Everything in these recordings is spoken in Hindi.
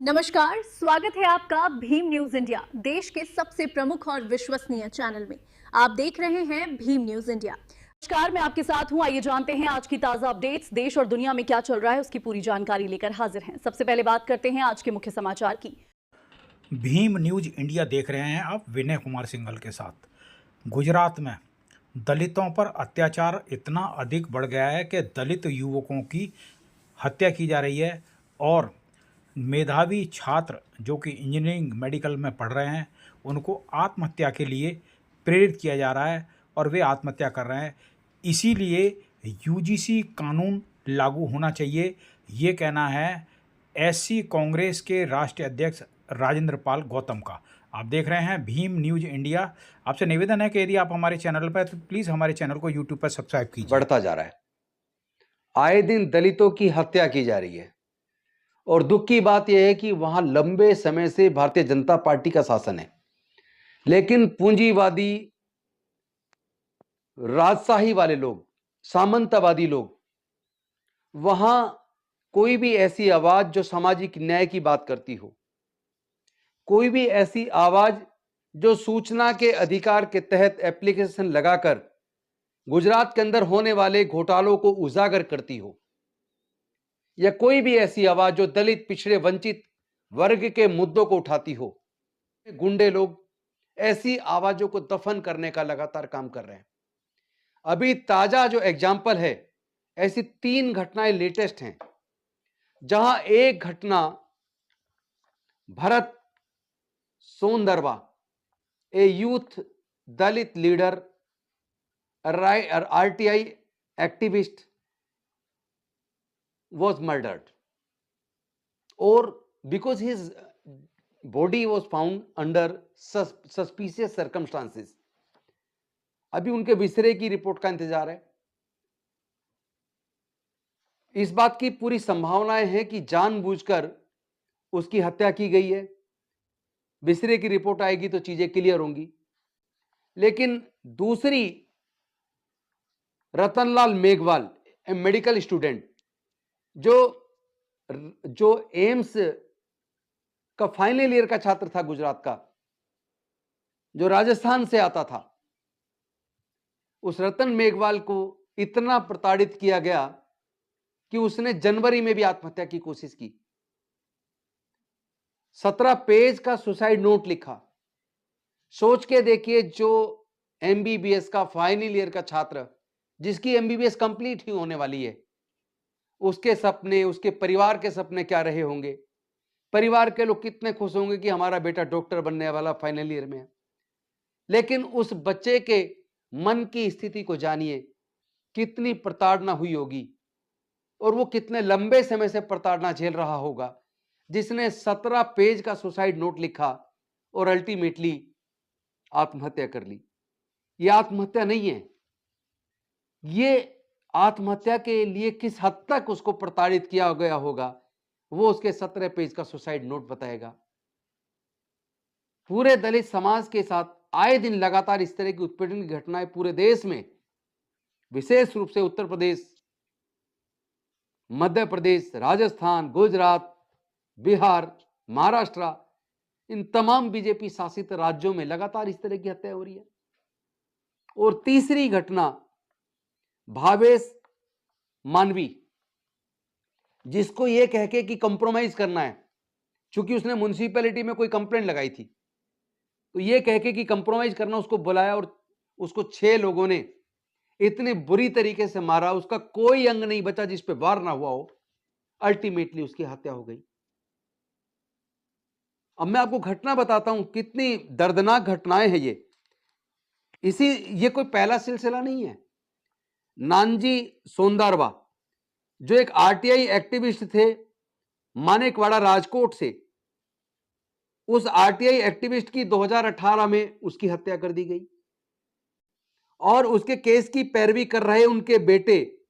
नमस्कार, स्वागत है आपका भीम न्यूज इंडिया, देश के सबसे प्रमुख और विश्वसनीय चैनल में। आप देख रहे हैं भीम न्यूज इंडिया। नमस्कार, मैं आपके साथ हूं। आइए जानते हैं आज की ताजा अपडेट्स। देश और दुनिया में क्या चल रहा है उसकी पूरी जानकारी लेकर हाजिर हैं। सबसे पहले बात करते हैं आज के मुख्य समाचार की। भीम न्यूज इंडिया देख रहे हैं आप विनय कुमार सिंघल के साथ। गुजरात में दलितों पर अत्याचार इतना अधिक बढ़ गया है कि दलित युवकों की हत्या की जा रही है और मेधावी छात्र जो कि इंजीनियरिंग मेडिकल में पढ़ रहे हैं उनको आत्महत्या के लिए प्रेरित किया जा रहा है और वे आत्महत्या कर रहे हैं। इसीलिए यूजीसी कानून लागू होना चाहिए, ये कहना है एससी कांग्रेस के राष्ट्रीय अध्यक्ष राजेंद्र पाल गौतम का। आप देख रहे हैं भीम न्यूज इंडिया। आपसे निवेदन है कि यदि आप हमारे चैनल पर तो प्लीज़ हमारे चैनल को यूट्यूब पर सब्सक्राइब कीजिए। बढ़ता जा रहा है। आए दिन दलितों की हत्या की जा रही है और दुख की बात यह है कि वहां लंबे समय से भारतीय जनता पार्टी का शासन है, लेकिन पूंजीवादी राजशाही वाले लोग, सामंतवादी लोग, वहां कोई भी ऐसी आवाज जो सामाजिक न्याय की बात करती हो, कोई भी ऐसी आवाज जो सूचना के अधिकार के तहत एप्लीकेशन लगाकर गुजरात के अंदर होने वाले घोटालों को उजागर करती हो, या कोई भी ऐसी आवाज जो दलित, पिछड़े, वंचित वर्ग के मुद्दों को उठाती हो, गुंडे लोग ऐसी आवाजों को दफन करने का लगातार काम कर रहे हैं। अभी ताजा जो एग्जाम्पल है, ऐसी 3 घटनाएं लेटेस्ट हैं, जहां एक घटना भरत सोंदरवा, ए youth Dalit leader, RTI activist was murdered, or because his body was found under suspicious circumstances. अभी उनके विसरे की रिपोर्ट का इंतजार है। इस बात की पूरी संभावनाएं हैं कि जानबूझकर उसकी हत्या की गई है। विसरे की रिपोर्ट आएगी तो चीजें क्लियर होंगी। लेकिन दूसरी, रतनलाल मेघवाल, ए मेडिकल स्टूडेंट, जो एम्स का फाइनल ईयर का छात्र था गुजरात का, जो राजस्थान से आता था, उस रतन मेघवाल को इतना प्रताड़ित किया गया कि उसने जनवरी में भी आत्महत्या की कोशिश की। 17 पेज का सुसाइड नोट लिखा। सोच के देखिए, जो एमबीबीएस का फाइनल ईयर का छात्र, जिसकी एमबीबीएस कंप्लीट ही होने वाली है, उसके सपने, उसके परिवार के सपने क्या रहे होंगे। परिवार के लोग कितने खुश होंगे कि हमारा बेटा डॉक्टर बनने वाला फाइनल ईयर में है। लेकिन उस बच्चे के मन की स्थिति को जानिए, कितनी प्रताड़ना हुई होगी और वो कितने लंबे समय से प्रताड़ना झेल रहा होगा, जिसने 17 पेज का सुसाइड नोट लिखा और अल्टीमेटली आत्महत्या कर ली। ये आत्महत्या नहीं है, ये आत्महत्या के लिए किस हद तक उसको प्रताड़ित किया गया होगा, वो उसके 17 पेज का सुसाइड नोट बताएगा। पूरे दलित समाज के साथ आए दिन लगातार इस तरह की उत्पीड़न की घटनाएं पूरे देश में, विशेष रूप से उत्तर प्रदेश, मध्य प्रदेश, राजस्थान, गुजरात, बिहार, महाराष्ट्र, इन तमाम बीजेपी शासित राज्यों में लगातार इस तरह की हत्या हो रही है। और तीसरी घटना, भावेश मानवी, जिसको यह कह के कि कंप्रोमाइज करना है, क्योंकि उसने म्युनिसिपैलिटी में कोई कंप्लेंट लगाई थी, तो यह कह के कि कंप्रोमाइज करना, उसको बुलाया और उसको 6 लोगों ने इतने बुरी तरीके से मारा, उसका कोई अंग नहीं बचा जिस पे वार ना हुआ हो। अल्टीमेटली उसकी हत्या हो गई। अब मैं आपको घटना बताता हूं, कितनी दर्दनाक घटनाएं हैं ये कोई पहला सिलसिला नहीं है। नानजी सोंदारवा, जो एक आरटीआई एक्टिविस्ट थे, मानेकवाड़ा, राजकोट से, उस आरटीआई एक्टिविस्ट की 2018 में उसकी हत्या कर दी गई और उसके केस की पैरवी कर रहे उनके बेटे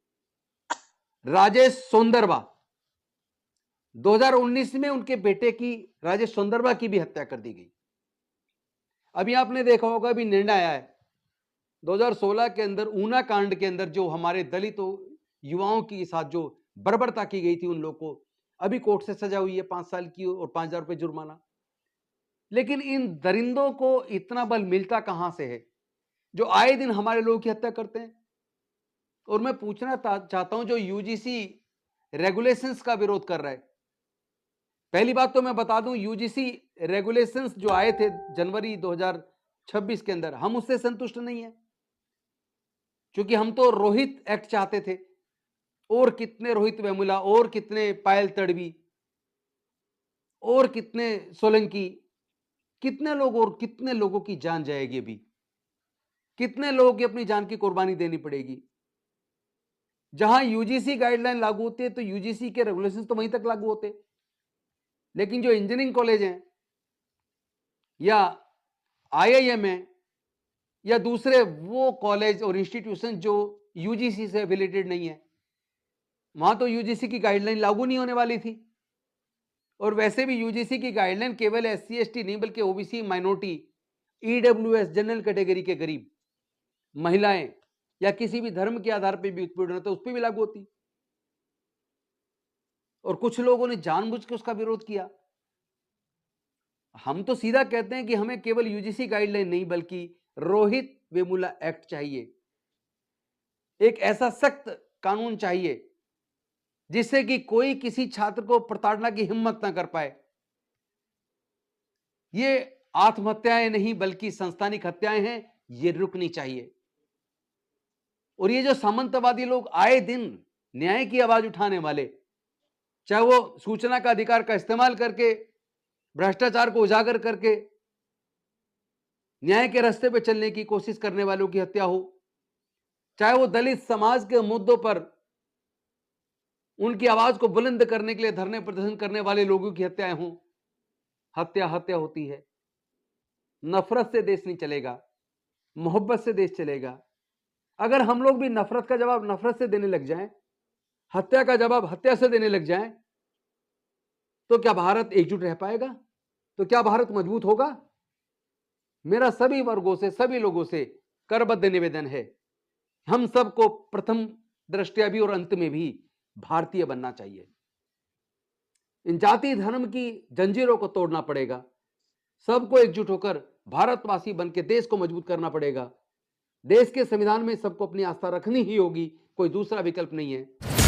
राजेश सोंदरवा, 2019 में उनके बेटे की, राजेश सोंदरवा की भी हत्या कर दी गई। अभी आपने देखा होगा, अभी निर्णय आया है 2016 के अंदर, ऊना कांड के अंदर, जो हमारे दलित युवाओं के साथ जो बर्बरता की गई थी, उन लोगों को अभी कोर्ट से सजा हुई है 5 साल की और 5,000 रुपए जुर्माना। लेकिन इन दरिंदों को इतना बल मिलता कहां से है जो आए दिन हमारे लोगों की हत्या करते हैं? और मैं पूछना चाहता हूं जो यूजीसी रेगुलेशंस का विरोध कर रहा है, पहली बात तो मैं बता दूं यूजीसी रेगुलेशंस जो आए थे जनवरी 2026 के अंदर, हम उससे संतुष्ट नहीं है, क्योंकि हम तो रोहित एक्ट चाहते थे। और कितने रोहित वेमुला, और कितने पायल तड़वी, और कितने सोलंकी, कितने लोग और कितने लोगों की जान जाएगी, अभी कितने लोगों की अपनी जान की कुर्बानी देनी पड़ेगी। जहां यूजीसी गाइडलाइन लागू होती है तो यूजीसी के रेगुलेशंस तो वहीं तक लागू होते, लेकिन जो इंजीनियरिंग कॉलेज हैं या आईआईएम है या दूसरे वो कॉलेज और इंस्टीट्यूशन जो यूजीसी से एफिलिएटेड नहीं है, वहां तो यूजीसी की गाइडलाइन लागू नहीं होने वाली थी। और वैसे भी यूजीसी की गाइडलाइन केवल एससी एसटी नहीं बल्कि OBC, minority, EWS, general category के गरीब, महिलाएं या किसी भी धर्म के आधार पर भी उत्पीड़न होता है उस पर भी लागू होती। और कुछ लोगों ने जानबूझ के उसका विरोध किया। हम तो सीधा कहते हैं कि हमें केवल यूजीसी गाइडलाइन नहीं बल्कि रोहित वेमुला एक्ट चाहिए, एक ऐसा सख्त कानून चाहिए जिससे कि कोई किसी छात्र को प्रताड़ना की हिम्मत ना कर पाए। ये आत्महत्याएं नहीं बल्कि संस्थानिक हत्याएं हैं, ये रुकनी चाहिए। और ये जो सामंतवादी लोग आए दिन न्याय की आवाज उठाने वाले, चाहे वो सूचना का अधिकार का इस्तेमाल करके भ्रष्टाचार को उजागर करके न्याय के रास्ते पे चलने की कोशिश करने वालों की हत्या हो, चाहे वो दलित समाज के मुद्दों पर उनकी आवाज को बुलंद करने के लिए धरने प्रदर्शन करने वाले लोगों की हत्याएं हों, हत्या हत्या होती है। नफरत से देश नहीं चलेगा, मोहब्बत से देश चलेगा। अगर हम लोग भी नफरत का जवाब नफरत से देने लग जाएं, हत्या का जवाब हत्या से देने लग जाएं, तो क्या भारत एकजुट रह पाएगा? तो क्या भारत मजबूत होगा? मेरा सभी वर्गों से, सभी लोगों से करबद्ध निवेदन है, हम सबको प्रथम दृष्टया भी और अंत में भी भारतीय बनना चाहिए। इन जाति धर्म की जंजीरों को तोड़ना पड़ेगा, सबको एकजुट होकर भारतवासी बनकर देश को मजबूत करना पड़ेगा। देश के संविधान में सबको अपनी आस्था रखनी ही होगी, कोई दूसरा विकल्प नहीं है।